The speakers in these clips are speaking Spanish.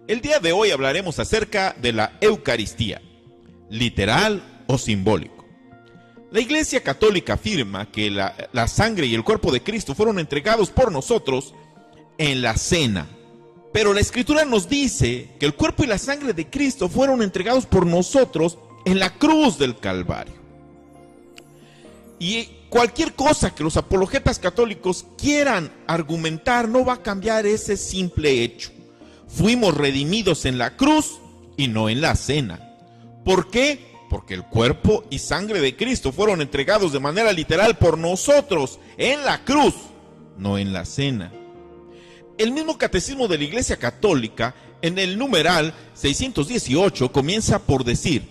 El día de hoy hablaremos acerca de la Eucaristía, literal o simbólico. La Iglesia Católica afirma que la sangre y el cuerpo de Cristo fueron entregados por nosotros en la cena. Pero la Escritura nos dice que el cuerpo y la sangre de Cristo fueron entregados por nosotros en la cruz del Calvario. Y cualquier cosa que los apologetas católicos quieran argumentar no va a cambiar ese simple hecho. Fuimos redimidos en la cruz y no en la cena. ¿Por qué? Porque el cuerpo y sangre de Cristo fueron entregados de manera literal por nosotros en la cruz, no en la cena. El mismo catecismo de la Iglesia Católica, en el numeral 618, comienza por decir: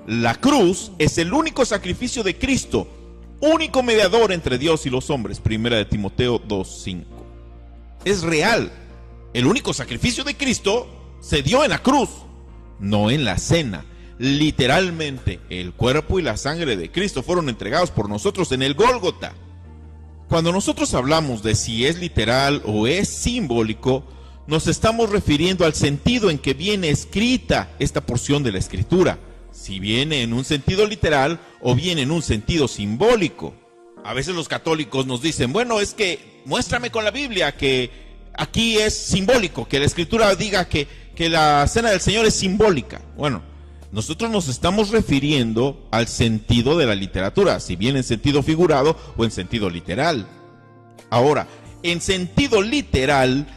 la cruz es el único sacrificio de Cristo, único mediador entre Dios y los hombres. Primera de Timoteo 2:5. Es real. El único sacrificio de Cristo se dio en la cruz, no en la cena. Literalmente, el cuerpo y la sangre de Cristo fueron entregados por nosotros en el Gólgota. Cuando nosotros hablamos de si es literal o es simbólico, nos estamos refiriendo al sentido en que viene escrita esta porción de la Escritura. Si viene en un sentido literal o viene en un sentido simbólico. A veces los católicos nos dicen: bueno, es que muéstrame con la Biblia que aquí es simbólico, que la Escritura diga que la cena del Señor es simbólica. Bueno, nosotros nos estamos refiriendo al sentido de la literatura, si bien en sentido figurado o en sentido literal. Ahora, en sentido literal,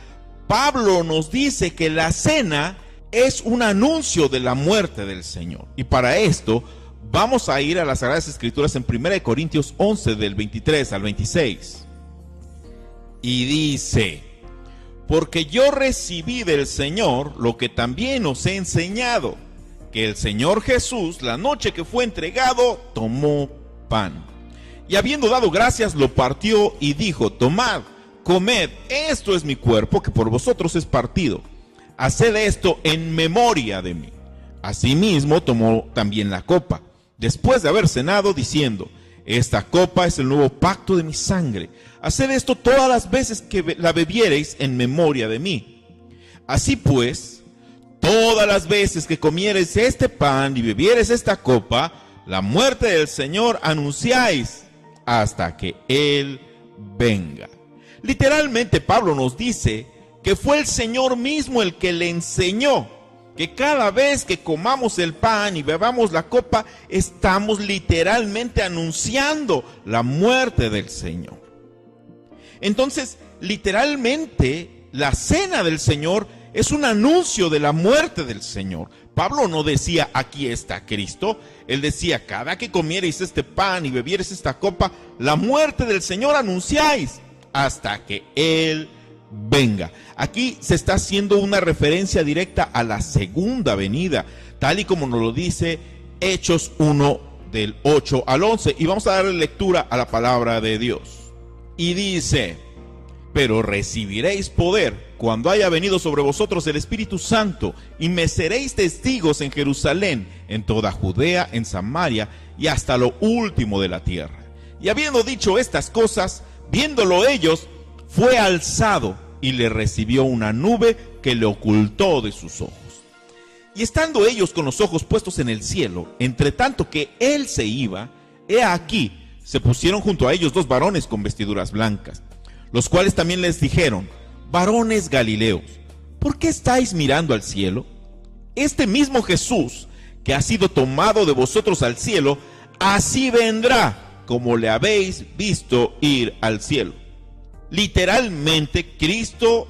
Pablo nos dice que la cena es un anuncio de la muerte del Señor. Y para esto vamos a ir a las Sagradas Escrituras en 1 Corintios 11 del 23 al 26. Y dice: porque yo recibí del Señor lo que también os he enseñado, que el Señor Jesús, la noche que fue entregado, tomó pan. Y habiendo dado gracias, lo partió y dijo: tomad, comed, esto es mi cuerpo, que por vosotros es partido. Haced esto en memoria de mí. Asimismo tomó también la copa, después de haber cenado, diciendo: esta copa es el nuevo pacto de mi sangre. Haced esto todas las veces que la bebiereis en memoria de mí. Así pues, todas las veces que comiereis este pan y bebiereis esta copa, la muerte del Señor anunciáis hasta que Él venga. Literalmente, Pablo nos dice que fue el Señor mismo el que le enseñó que cada vez que comamos el pan y bebamos la copa, estamos literalmente anunciando la muerte del Señor. Entonces, literalmente, la cena del Señor es un anuncio de la muerte del Señor. Pablo no decía: aquí está Cristo. Él decía: cada que comiereis este pan y bebiereis esta copa, la muerte del Señor anunciáis hasta que Él venga. Aquí se está haciendo una referencia directa a la segunda venida, tal y como nos lo dice Hechos 1 del 8 al 11. Y vamos a darle lectura a la palabra de Dios. Y dice: pero recibiréis poder cuando haya venido sobre vosotros el Espíritu Santo, y me seréis testigos en Jerusalén, en toda Judea, en Samaria y hasta lo último de la tierra. Y habiendo dicho estas cosas, viéndolo ellos, fue alzado y le recibió una nube que le ocultó de sus ojos. Y estando ellos con los ojos puestos en el cielo, entre tanto que él se iba, he aquí, se pusieron junto a ellos dos varones con vestiduras blancas, los cuales también les dijeron: varones Galileos, ¿por qué estáis mirando al cielo? Este mismo Jesús, que ha sido tomado de vosotros al cielo, así vendrá como le habéis visto ir al cielo. Literalmente, Cristo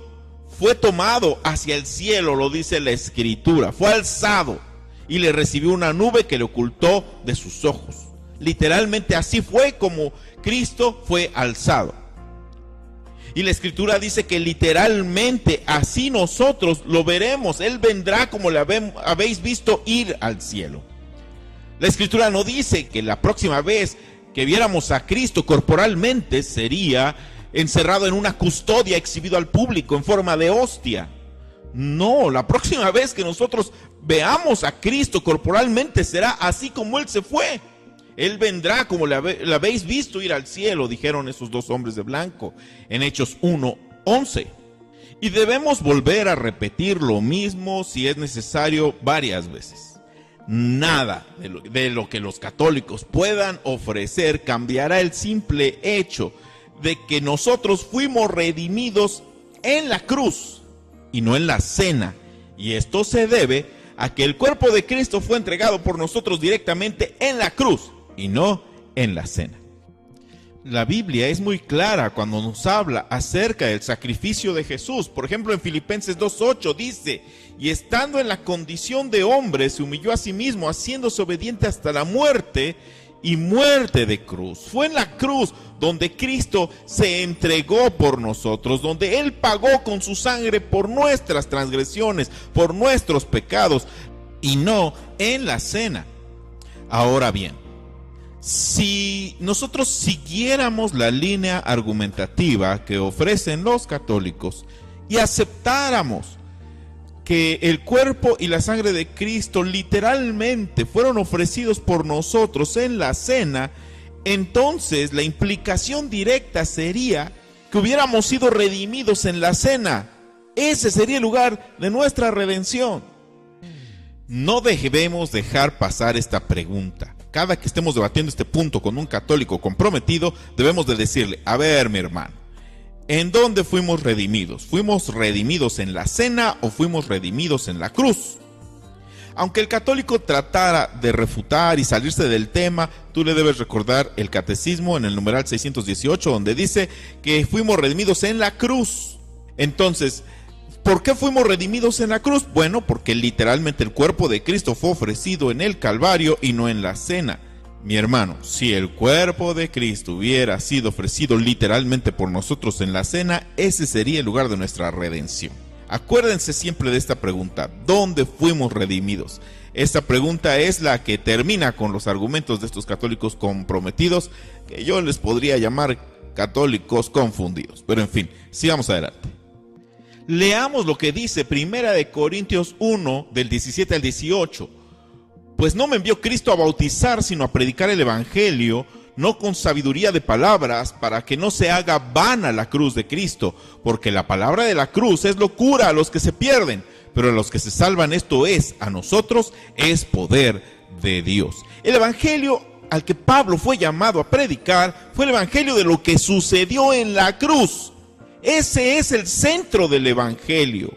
fue tomado hacia el cielo, lo dice la Escritura. Fue alzado y le recibió una nube que le ocultó de sus ojos. Literalmente así fue como Cristo fue alzado. Y la Escritura dice que literalmente así nosotros lo veremos. Él vendrá como le habéis visto ir al cielo. La Escritura no dice que la próxima vez que viéramos a Cristo corporalmente sería encerrado en una custodia, exhibido al público en forma de hostia. No, la próxima vez que nosotros veamos a Cristo corporalmente será así como Él se fue. Él vendrá como le habéis visto ir al cielo, dijeron esos dos hombres de blanco en Hechos 1:11. Y debemos volver a repetir lo mismo si es necesario varias veces. Nada de lo que los católicos puedan ofrecer cambiará el simple hecho de que nosotros fuimos redimidos en la cruz y no en la cena. Y esto se debe a que el cuerpo de Cristo fue entregado por nosotros directamente en la cruz y no en la cena. La Biblia es muy clara cuando nos habla acerca del sacrificio de Jesús. Por ejemplo, en Filipenses 2:8 dice: y estando en la condición de hombre, se humilló a sí mismo, haciéndose obediente hasta la muerte y muerte de cruz. Fue en la cruz donde Cristo se entregó por nosotros, donde Él pagó con su sangre por nuestras transgresiones, por nuestros pecados, y no en la cena. Ahora bien, si nosotros siguiéramos la línea argumentativa que ofrecen los católicos y aceptáramos que el cuerpo y la sangre de Cristo literalmente fueron ofrecidos por nosotros en la cena, entonces la implicación directa sería que hubiéramos sido redimidos en la cena. Ese sería el lugar de nuestra redención. No debemos dejar pasar esta pregunta. Cada que estemos debatiendo este punto con un católico comprometido, debemos de decirle: a ver, mi hermano, ¿en dónde fuimos redimidos? ¿Fuimos redimidos en la cena o fuimos redimidos en la cruz? Aunque el católico tratara de refutar y salirse del tema, tú le debes recordar el catecismo en el numeral 618, donde dice que fuimos redimidos en la cruz. Entonces, ¿por qué fuimos redimidos en la cruz? Bueno, porque literalmente el cuerpo de Cristo fue ofrecido en el Calvario y no en la cena. Mi hermano, si el cuerpo de Cristo hubiera sido ofrecido literalmente por nosotros en la cena, ese sería el lugar de nuestra redención. Acuérdense siempre de esta pregunta: ¿dónde fuimos redimidos? Esta pregunta es la que termina con los argumentos de estos católicos comprometidos, que yo les podría llamar católicos confundidos. Pero en fin, sigamos adelante. Leamos lo que dice 1 Corintios 1, del 17 al 18. Pues no me envió Cristo a bautizar, sino a predicar el evangelio, no con sabiduría de palabras, para que no se haga vana la cruz de Cristo, porque la palabra de la cruz es locura a los que se pierden, pero a los que se salvan, esto es, a nosotros, es poder de Dios. El evangelio al que Pablo fue llamado a predicar fue el evangelio de lo que sucedió en la cruz. Ese es el centro del evangelio.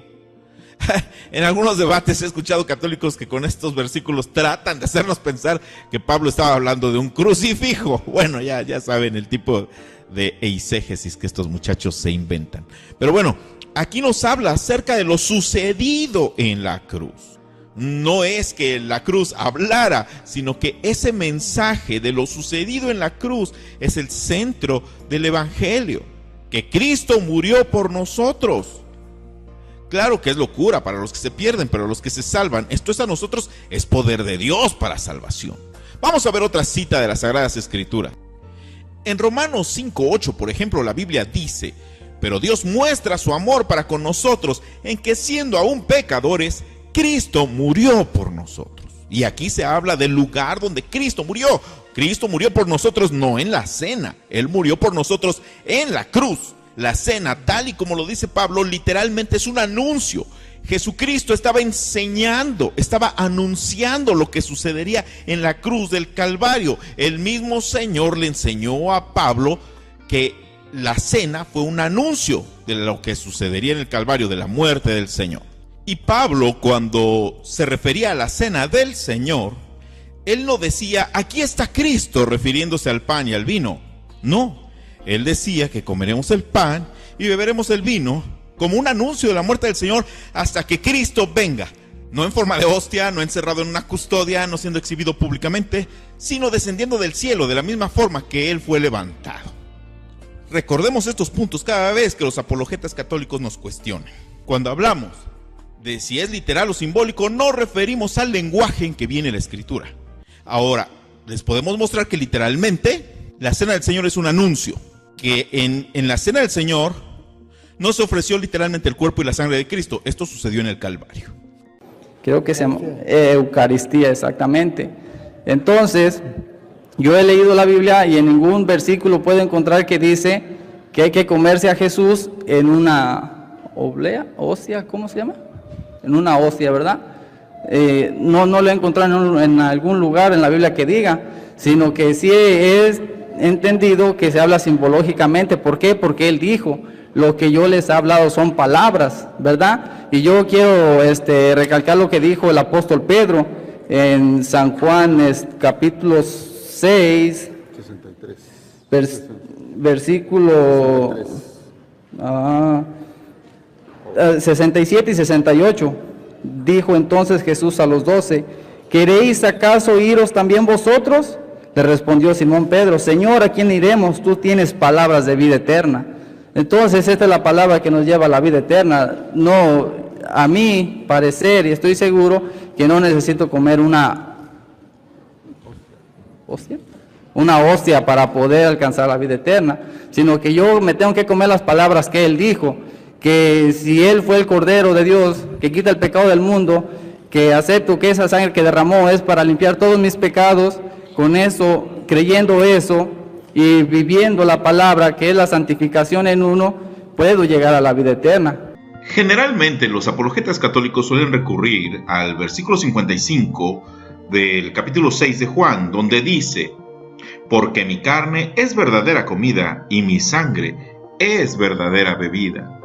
En algunos debates he escuchado católicos que con estos versículos tratan de hacernos pensar que Pablo estaba hablando de un crucifijo. Bueno, ya saben el tipo de eisegesis que estos muchachos se inventan. Pero bueno, aquí nos habla acerca de lo sucedido en la cruz. No es que la cruz hablara, sino que ese mensaje de lo sucedido en la cruz es el centro del evangelio. Que Cristo murió por nosotros. Claro que es locura para los que se pierden, pero los que se salvan, esto es a nosotros, es poder de Dios para salvación. Vamos a ver otra cita de las Sagradas Escrituras. En Romanos 5:8, por ejemplo, la Biblia dice: pero Dios muestra su amor para con nosotros en que, siendo aún pecadores, Cristo murió por nosotros. Y aquí se habla del lugar donde Cristo murió. Cristo murió por nosotros no en la cena, Él murió por nosotros en la cruz. La cena, tal y como lo dice Pablo, literalmente es un anuncio. Jesucristo estaba enseñando, estaba anunciando lo que sucedería en la cruz del Calvario. El mismo Señor le enseñó a Pablo que la cena fue un anuncio de lo que sucedería en el Calvario, de la muerte del Señor. Y Pablo, cuando se refería a la cena del Señor, él no decía: aquí está Cristo, refiriéndose al pan y al vino. No, él decía que comeremos el pan y beberemos el vino como un anuncio de la muerte del Señor hasta que Cristo venga. No en forma de hostia, no encerrado en una custodia, no siendo exhibido públicamente, sino descendiendo del cielo de la misma forma que Él fue levantado. Recordemos estos puntos cada vez que los apologetas católicos nos cuestionen. Cuando hablamos de si es literal o simbólico, no referimos al lenguaje en que viene la Escritura. Ahora, les podemos mostrar que literalmente la cena del Señor es un anuncio, que en la cena del Señor no se ofreció literalmente el cuerpo y la sangre de Cristo. Esto sucedió en el Calvario. Creo que se llama Eucaristía, exactamente. Entonces, yo he leído la Biblia y en ningún versículo puedo encontrar que dice que hay que comerse a Jesús en una oblea, hostia, ¿cómo se llama? En una hostia, ¿verdad? No lo he encontrado en algún lugar en la Biblia que diga, sino que sí he entendido que se habla simbológicamente. ¿Por qué? Porque Él dijo, lo que yo les he hablado son palabras, ¿verdad? Y yo quiero recalcar lo que dijo el apóstol Pedro en San Juan, capítulo 6, 63. Versículo 67 y 68. Dijo entonces Jesús a los 12, ¿queréis acaso iros también vosotros? Le respondió Simón Pedro, Señor, ¿a quién iremos? Tú tienes palabras de vida eterna. Entonces esta es la palabra que nos lleva a la vida eterna. No, a mi parecer, y estoy seguro que no necesito comer una hostia para poder alcanzar la vida eterna, sino que yo me tengo que comer las palabras que Él dijo, que si Él fue el Cordero de Dios que quita el pecado del mundo, que acepto que esa sangre que derramó es para limpiar todos mis pecados. Con eso, creyendo eso y viviendo la palabra que es la santificación en uno, puedo llegar a la vida eterna. Generalmente los apologetas católicos suelen recurrir al versículo 55 del capítulo 6 de Juan, donde dice, porque mi carne es verdadera comida y mi sangre es verdadera bebida.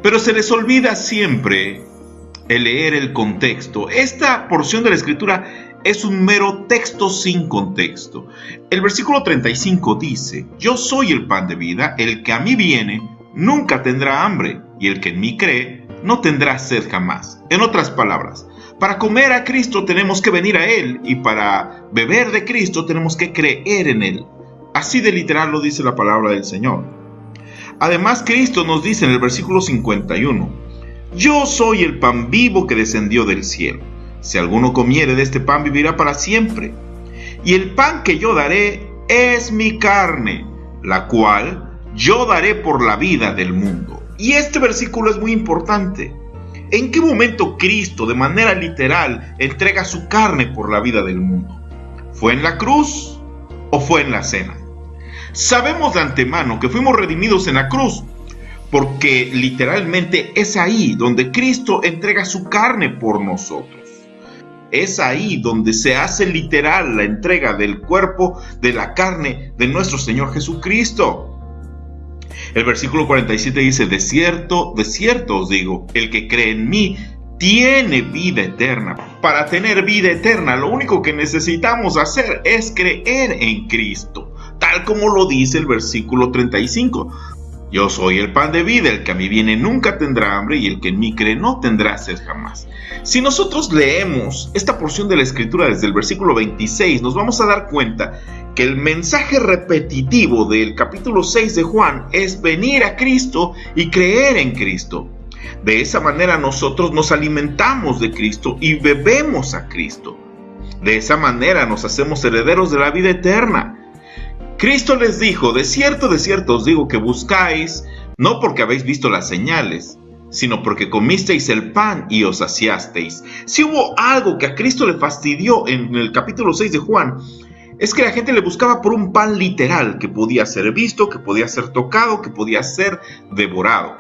Pero se les olvida siempre el leer el contexto. Esta porción de la Escritura es un mero texto sin contexto. El versículo 35 dice, yo soy el pan de vida, el que a mí viene nunca tendrá hambre, y el que en mí cree no tendrá sed jamás. En otras palabras, para comer a Cristo tenemos que venir a Él, y para beber de Cristo tenemos que creer en Él. Así de literal lo dice la palabra del Señor. Además, Cristo nos dice en el versículo 51, yo soy el pan vivo que descendió del cielo. Si alguno comiere de este pan vivirá para siempre. Y el pan que yo daré es mi carne, la cual yo daré por la vida del mundo. Y este versículo es muy importante. ¿En qué momento Cristo, de manera literal, entrega su carne por la vida del mundo? ¿Fue en la cruz o fue en la cena? Sabemos de antemano que fuimos redimidos en la cruz, porque literalmente es ahí donde Cristo entrega su carne por nosotros. Es ahí donde se hace literal la entrega del cuerpo, de la carne de nuestro Señor Jesucristo. El versículo 47 dice, de cierto os digo, el que cree en mí tiene vida eterna. Para tener vida eterna, lo único que necesitamos hacer es creer en Cristo, tal como lo dice el versículo 35. Yo soy el pan de vida, el que a mí viene nunca tendrá hambre, y el que en mí cree no tendrá sed jamás. Si nosotros leemos esta porción de la Escritura desde el versículo 26, nos vamos a dar cuenta que el mensaje repetitivo del capítulo 6 de Juan es venir a Cristo y creer en Cristo. De esa manera nosotros nos alimentamos de Cristo y bebemos a Cristo. De esa manera nos hacemos herederos de la vida eterna. Cristo les dijo, de cierto os digo que buscáis, no porque habéis visto las señales, sino porque comisteis el pan y os saciasteis. Si hubo algo que a Cristo le fastidió en el capítulo 6 de Juan, es que la gente le buscaba por un pan literal, que podía ser visto, que podía ser tocado, que podía ser devorado.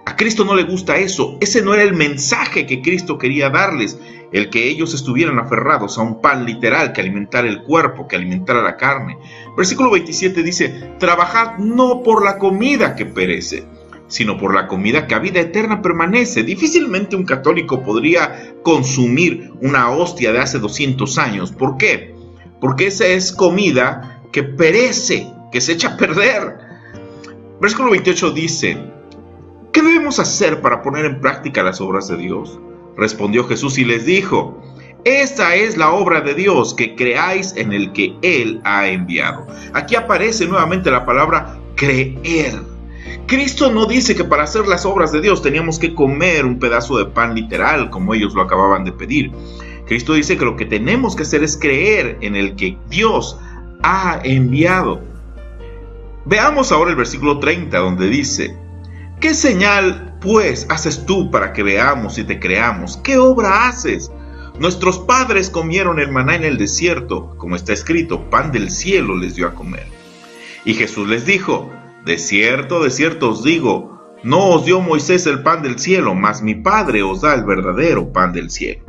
A Cristo no le gusta eso. Ese no era el mensaje que Cristo quería darles, el que ellos estuvieran aferrados a un pan literal que alimentara el cuerpo, que alimentara la carne. Versículo 27 dice, trabajad no por la comida que perece, sino por la comida que a vida eterna permanece. Difícilmente un católico podría consumir una hostia de hace 200 años. ¿Por qué? Porque esa es comida que perece, que se echa a perder. Versículo 28 dice, ¿qué debemos hacer para poner en práctica las obras de Dios? Respondió Jesús y les dijo, esta es la obra de Dios, que creáis en el que Él ha enviado. Aquí aparece nuevamente la palabra creer. Cristo no dice que para hacer las obras de Dios teníamos que comer un pedazo de pan literal, como ellos lo acababan de pedir. Cristo dice que lo que tenemos que hacer es creer en el que Dios ha enviado. Veamos ahora el versículo 30, donde dice, ¿qué señal, pues, haces tú para que veamos y te creamos? ¿Qué obra haces? Nuestros padres comieron el maná en el desierto, como está escrito, pan del cielo les dio a comer. Y Jesús les dijo, de cierto os digo, No os dio Moisés el pan del cielo, mas mi Padre os da el verdadero pan del cielo.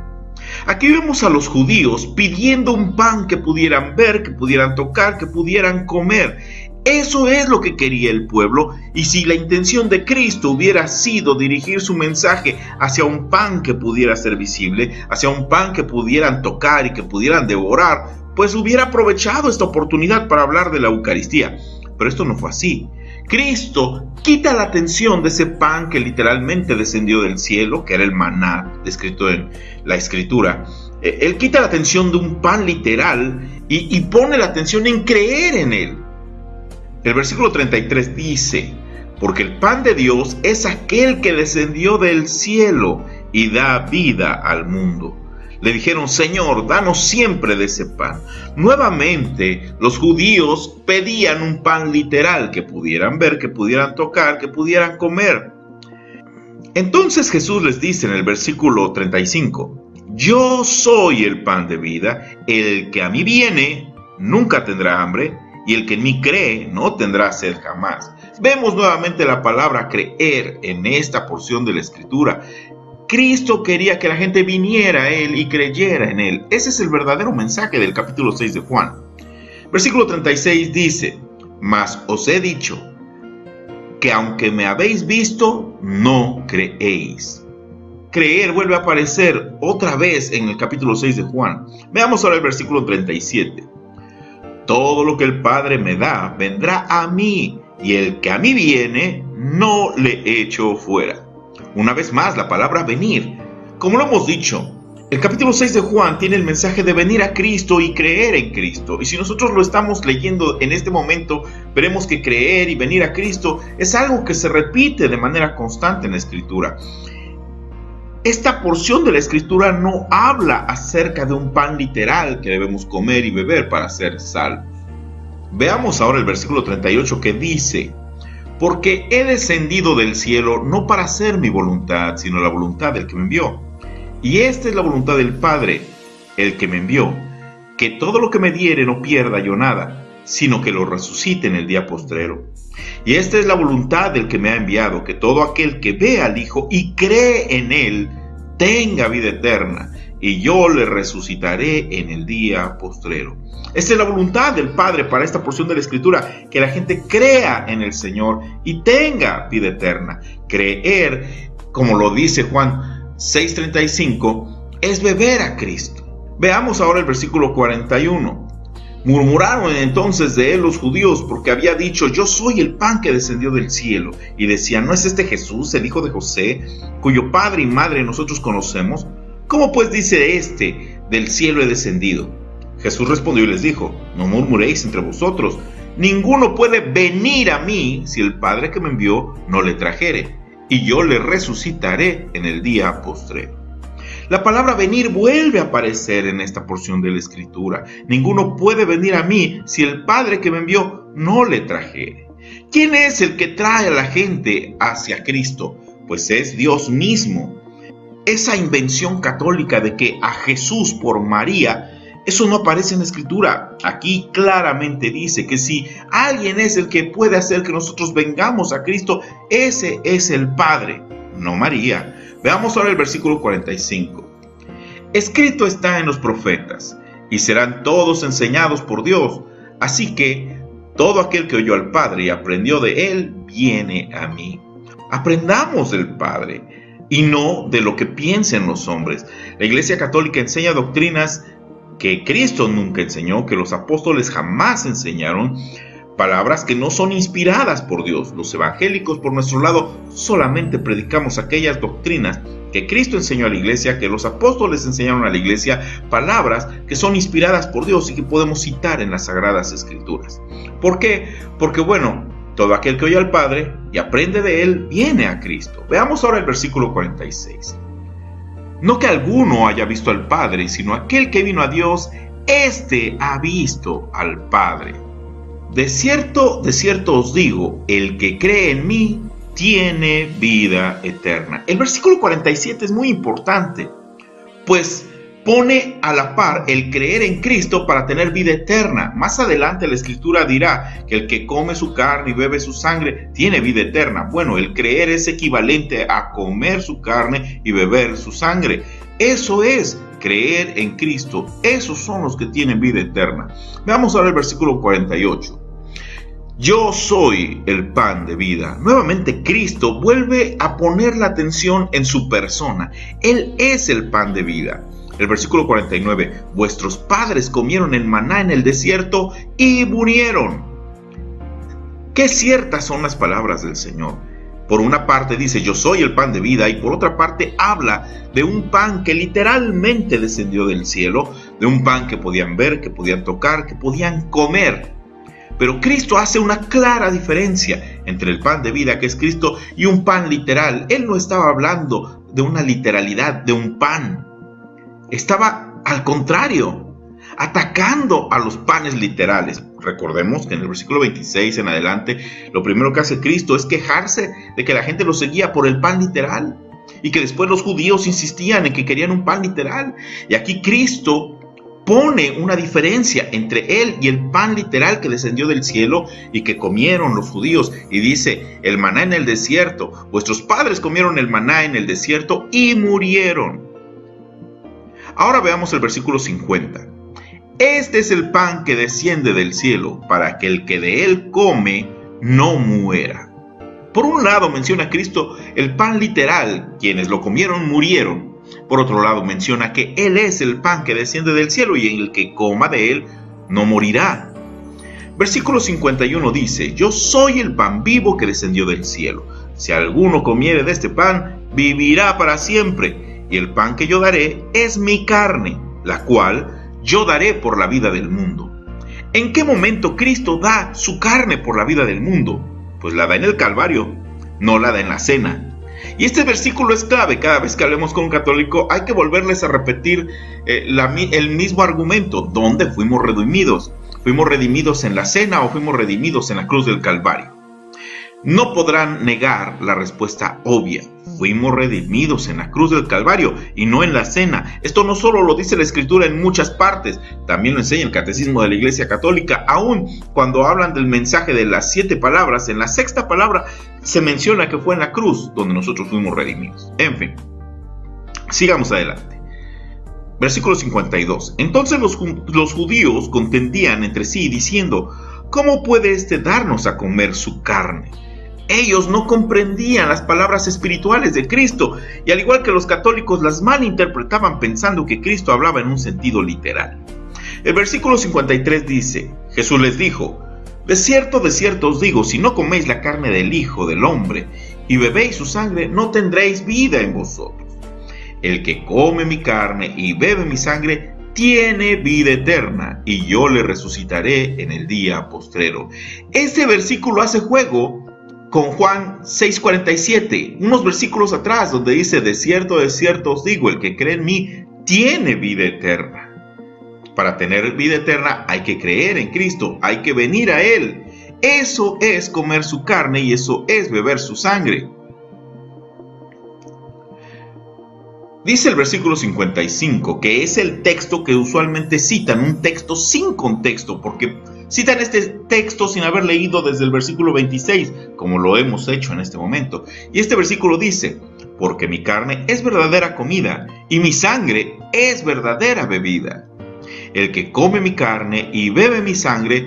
Aquí vemos a los judíos pidiendo un pan que pudieran ver, que pudieran tocar, que pudieran comer. Eso es lo que quería el pueblo, y si la intención de Cristo hubiera sido dirigir su mensaje hacia un pan que pudiera ser visible, hacia un pan que pudieran tocar y que pudieran devorar, pues hubiera aprovechado esta oportunidad para hablar de la Eucaristía. Pero esto no fue así. Cristo quita la atención de ese pan que literalmente descendió del cielo, que era el maná, descrito en la Escritura. Él quita la atención de un pan literal y pone la atención en creer en él. El versículo 33 dice: porque el pan de Dios es aquel que descendió del cielo y da vida al mundo. Le dijeron: Señor, danos siempre de ese pan. Nuevamente, los judíos pedían un pan literal que pudieran ver, que pudieran tocar, que pudieran comer. Entonces Jesús les dice en el versículo 35: yo soy el pan de vida, el que a mí viene nunca tendrá hambre, y el que en mí cree no tendrá sed jamás. Vemos nuevamente la palabra creer en esta porción de la Escritura. Cristo quería que la gente viniera a Él y creyera en Él. Ese es el verdadero mensaje del capítulo 6 de Juan. Versículo 36 dice: mas os he dicho que aunque me habéis visto, no creéis. Creer vuelve a aparecer otra vez en el capítulo 6 de Juan. Veamos ahora el versículo 37. Todo lo que el Padre me da vendrá a mí, y el que a mí viene no le echo fuera. Una vez más, la palabra venir. Como lo hemos dicho, el capítulo 6 de Juan tiene el mensaje de venir a Cristo y creer en Cristo. Y si nosotros lo estamos leyendo en este momento, veremos que creer y venir a Cristo es algo que se repite de manera constante en la Escritura. Esta porción de la Escritura no habla acerca de un pan literal que debemos comer y beber para ser salvos. Veamos ahora el versículo 38 que dice: porque he descendido del cielo no para hacer mi voluntad, sino la voluntad del que me envió. Y esta es la voluntad del Padre, el que me envió, que todo lo que me diere no pierda yo nada, sino que lo resucite en el día postrero. Y esta es la voluntad del que me ha enviado, que todo aquel que ve al Hijo y cree en Él tenga vida eterna, y yo le resucitaré en el día postrero. Esta es la voluntad del Padre para esta porción de la Escritura, que la gente crea en el Señor y tenga vida eterna. Creer, como lo dice Juan 6:35, es beber a Cristo. Veamos ahora el versículo 41. Murmuraron entonces de él los judíos, porque había dicho: yo soy el pan que descendió del cielo. Y decían: ¿no es este Jesús, el hijo de José, cuyo padre y madre nosotros conocemos? ¿Cómo pues dice este: del cielo he descendido? Jesús respondió y les dijo: no murmuréis entre vosotros. Ninguno puede venir a mí si el Padre que me envió no le trajere, y yo le resucitaré en el día postrero. La palabra venir vuelve a aparecer en esta porción de la Escritura. Ninguno puede venir a mí si el Padre que me envió no le trajere. ¿Quién es el que trae a la gente hacia Cristo? Pues es Dios mismo. Esa invención católica de que a Jesús por María, eso no aparece en la Escritura. Aquí claramente dice que si alguien es el que puede hacer que nosotros vengamos a Cristo, ese es el Padre, no María. Veamos ahora el versículo 45. Escrito está en los profetas, y serán todos enseñados por Dios. Así que todo aquel que oyó al Padre y aprendió de Él, viene a mí. Aprendamos del Padre, y no de lo que piensen los hombres. La Iglesia Católica enseña doctrinas que Cristo nunca enseñó, que los apóstoles jamás enseñaron, palabras que no son inspiradas por Dios. Los evangélicos, por nuestro lado, solamente predicamos aquellas doctrinas que Cristo enseñó a la iglesia, que los apóstoles enseñaron a la iglesia, palabras que son inspiradas por Dios y que podemos citar en las Sagradas Escrituras. ¿Por qué? Porque bueno, todo aquel que oye al Padre y aprende de Él, viene a Cristo. Veamos ahora el versículo 46. No que alguno haya visto al Padre, sino aquel que vino a Dios, éste ha visto al Padre. De cierto os digo, el que cree en mí tiene vida eterna. El versículo 47 es muy importante, pues pone a la par el creer en Cristo para tener vida eterna. Más adelante la Escritura dirá que el que come su carne y bebe su sangre tiene vida eterna. Bueno, el creer es equivalente a comer su carne y beber su sangre. Eso es creer en Cristo. Esos son los que tienen vida eterna. Veamos ahora el versículo 48. Yo soy el pan de vida. Nuevamente Cristo vuelve a poner la atención en su persona. Él es el pan de vida. El versículo 49, vuestros padres comieron el maná en el desierto y murieron. Qué ciertas son las palabras del Señor. Por una parte dice, yo soy el pan de vida, y por otra parte habla de un pan que literalmente descendió del cielo, de un pan que podían ver, que podían tocar, que podían comer. Pero Cristo hace una clara diferencia entre el pan de vida, que es Cristo, y un pan literal. Él no estaba hablando de una literalidad, de un pan. Estaba, al contrario, atacando a los panes literales. Recordemos que en el versículo 26 en adelante, lo primero que hace Cristo es quejarse de que la gente lo seguía por el pan literal, y que después los judíos insistían en que querían un pan literal. Y aquí Cristo pone una diferencia entre él y el pan literal que descendió del cielo y que comieron los judíos. Y dice, el maná en el desierto. Vuestros padres comieron el maná en el desierto y murieron. Ahora veamos el versículo 50. Este es el pan que desciende del cielo, para que el que de él come no muera. Por un lado menciona Cristo el pan literal, quienes lo comieron murieron. Por otro lado menciona que Él es el pan que desciende del cielo y el que coma de Él no morirá. Versículo 51 dice, yo soy el pan vivo que descendió del cielo. Si alguno comiere de este pan, vivirá para siempre. Y el pan que yo daré es mi carne, la cual yo daré por la vida del mundo. ¿En qué momento Cristo da su carne por la vida del mundo? Pues la da en el Calvario, no la da en la cena. Y este versículo es clave. Cada vez que hablemos con un católico hay que volverles a repetir el mismo argumento. ¿Dónde fuimos redimidos? ¿Fuimos redimidos en la cena o fuimos redimidos en la cruz del Calvario? No podrán negar la respuesta obvia. Fuimos redimidos en la cruz del Calvario y no en la cena. Esto no solo lo dice la Escritura en muchas partes, también lo enseña el Catecismo de la Iglesia Católica. Aún cuando hablan del mensaje de las 7 palabras, en la 6ª palabra se menciona que fue en la cruz donde nosotros fuimos redimidos. En fin, sigamos adelante. Versículo 52. Entonces los judíos contendían entre sí diciendo, ¿cómo puede éste darnos a comer su carne? Ellos no comprendían las palabras espirituales de Cristo, y al igual que los católicos las malinterpretaban pensando que Cristo hablaba en un sentido literal. El versículo 53 dice, Jesús les dijo, de cierto os digo, si no coméis la carne del Hijo del Hombre y bebéis su sangre, no tendréis vida en vosotros. El que come mi carne y bebe mi sangre tiene vida eterna, y yo le resucitaré en el día postrero. Este versículo hace juego con Juan 6:47, unos versículos atrás, donde dice, de cierto os digo, el que cree en mí tiene vida eterna. Para tener vida eterna hay que creer en Cristo, hay que venir a Él. Eso es comer su carne y eso es beber su sangre. Dice el versículo 55, que es el texto que usualmente citan, un texto sin contexto, porque citan este texto sin haber leído desde el versículo 26, como lo hemos hecho en este momento. Y este versículo dice, porque mi carne es verdadera comida y mi sangre es verdadera bebida. El que come mi carne y bebe mi sangre,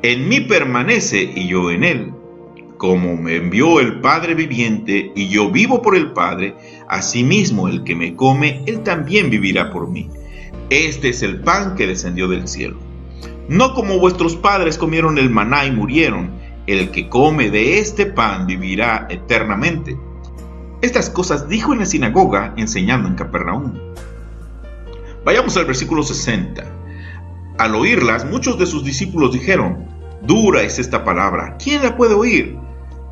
en mí permanece y yo en él. Como me envió el Padre viviente y yo vivo por el Padre, asimismo el que me come, él también vivirá por mí. Este es el pan que descendió del cielo. No como vuestros padres comieron el maná y murieron, el que come de este pan vivirá eternamente. Estas cosas dijo en la sinagoga, enseñando en Capernaum. Vayamos al versículo 60. Al oírlas, muchos de sus discípulos dijeron, dura es esta palabra, ¿quién la puede oír?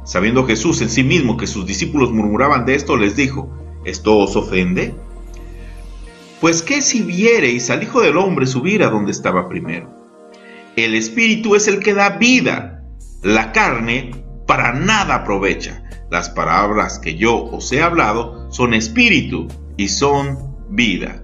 Sabiendo Jesús en sí mismo que sus discípulos murmuraban de esto, les dijo, ¿esto os ofende? Pues qué si viereis al Hijo del Hombre subir a donde estaba primero. El Espíritu es el que da vida, la carne para nada aprovecha. Las palabras que yo os he hablado son espíritu y son vida.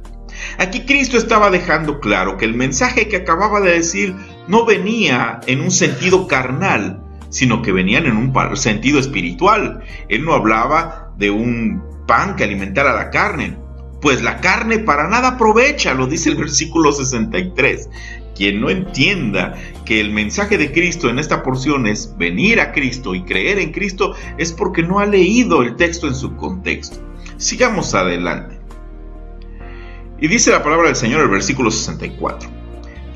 Aquí Cristo estaba dejando claro que el mensaje que acababa de decir no venía en un sentido carnal, sino que venían en un sentido espiritual. Él no hablaba de un pan que alimentara la carne, pues la carne para nada aprovecha, lo dice el versículo 63. Quien no entienda que el mensaje de Cristo en esta porción es venir a Cristo y creer en Cristo, es porque no ha leído el texto en su contexto. Sigamos adelante. Y dice la palabra del Señor, el versículo 64.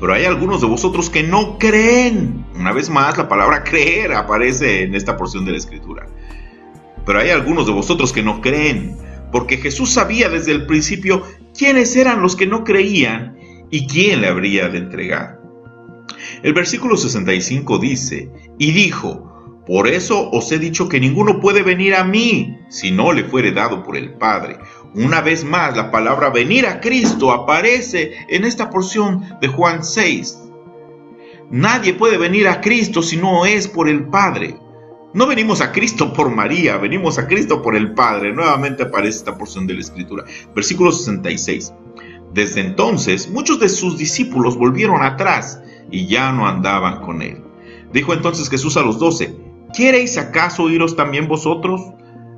Pero hay algunos de vosotros que no creen. Una vez más, la palabra creer aparece en esta porción de la Escritura. Pero hay algunos de vosotros que no creen, porque Jesús sabía desde el principio quiénes eran los que no creían y quién le habría de entregar. El versículo 65 dice, y dijo, por eso os he dicho que ninguno puede venir a mí si no le fuere dado por el Padre. Una vez más, la palabra venir a Cristo aparece en esta porción de Juan 6. Nadie puede venir a Cristo si no es por el Padre. No venimos a Cristo por María, venimos a Cristo por el Padre. Nuevamente aparece esta porción de la Escritura. Versículo 66. Desde entonces, muchos de sus discípulos volvieron atrás y ya no andaban con él. Dijo entonces Jesús a los 12, ¿queréis acaso iros también vosotros?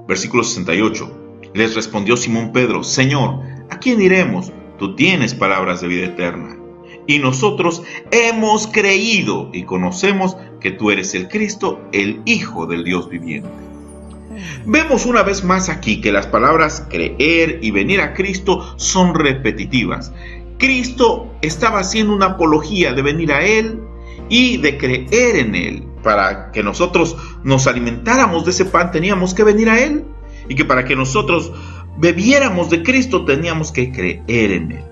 Versículo 68. Les respondió Simón Pedro, Señor, ¿a quién iremos? Tú tienes palabras de vida eterna. Y nosotros hemos creído y conocemos que tú eres el Cristo, el Hijo del Dios viviente. Vemos una vez más aquí que las palabras creer y venir a Cristo son repetitivas. Cristo estaba haciendo una apología de venir a Él y de creer en Él. Para que nosotros nos alimentáramos de ese pan teníamos que venir a Él. Y que para que nosotros bebiéramos de Cristo teníamos que creer en Él.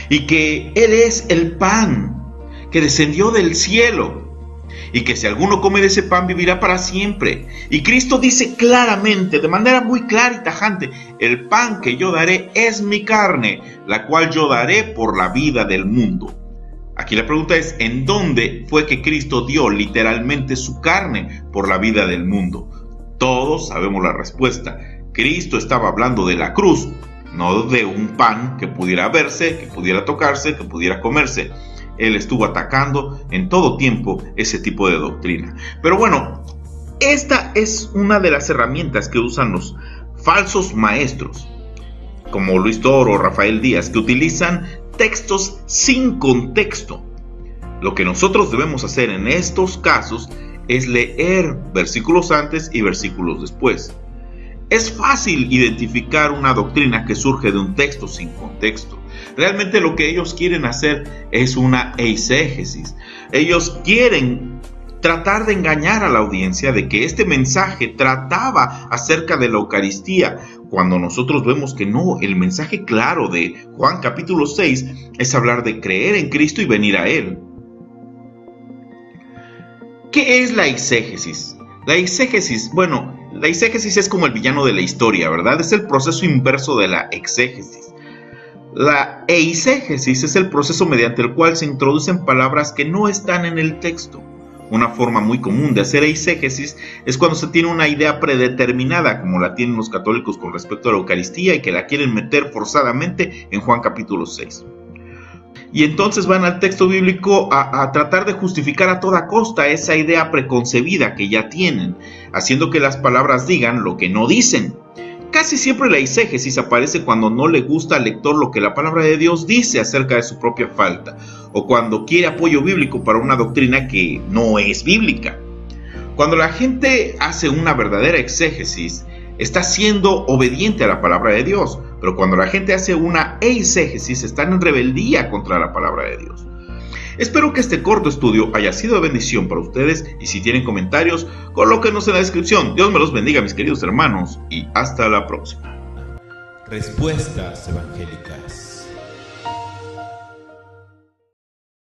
Y que Él es el pan que descendió del cielo. Y que si alguno come de ese pan vivirá para siempre. Y Cristo dice claramente, de manera muy clara y tajante, el pan que yo daré es mi carne, la cual yo daré por la vida del mundo. Aquí la pregunta es, ¿en dónde fue que Cristo dio literalmente su carne por la vida del mundo? Todos sabemos la respuesta. Cristo estaba hablando de la cruz, no de un pan que pudiera verse, que pudiera tocarse, que pudiera comerse. Él estuvo atacando en todo tiempo ese tipo de doctrina. Pero bueno, esta es una de las herramientas que usan los falsos maestros, como Luis Toro o Rafael Díaz, que utilizan textos sin contexto. Lo que nosotros debemos hacer en estos casos es leer versículos antes y versículos después. Es fácil identificar una doctrina que surge de un texto sin contexto. Realmente lo que ellos quieren hacer es una eisegesis. Ellos quieren tratar de engañar a la audiencia de que este mensaje trataba acerca de la Eucaristía, cuando nosotros vemos que no, el mensaje claro de Juan capítulo 6 es hablar de creer en Cristo y venir a Él. ¿Qué es la eisegesis? La eisegesis es como el villano de la historia, ¿verdad? Es el proceso inverso de la exégesis. La eisegesis es el proceso mediante el cual se introducen palabras que no están en el texto. Una forma muy común de hacer eisegesis es cuando se tiene una idea predeterminada, como la tienen los católicos con respecto a la Eucaristía y que la quieren meter forzadamente en Juan capítulo 6. Y entonces van al texto bíblico a tratar de justificar a toda costa esa idea preconcebida que ya tienen, haciendo que las palabras digan lo que no dicen. Casi siempre la eisegesis aparece cuando no le gusta al lector lo que la palabra de Dios dice acerca de su propia falta, o cuando quiere apoyo bíblico para una doctrina que no es bíblica. Cuando la gente hace una verdadera exégesis, está siendo obediente a la palabra de Dios, pero cuando la gente hace una eisegesis, están en rebeldía contra la palabra de Dios. Espero que este corto estudio haya sido de bendición para ustedes, y si tienen comentarios, colóquenos en la descripción. Dios me los bendiga, mis queridos hermanos, y hasta la próxima. Respuestas evangélicas.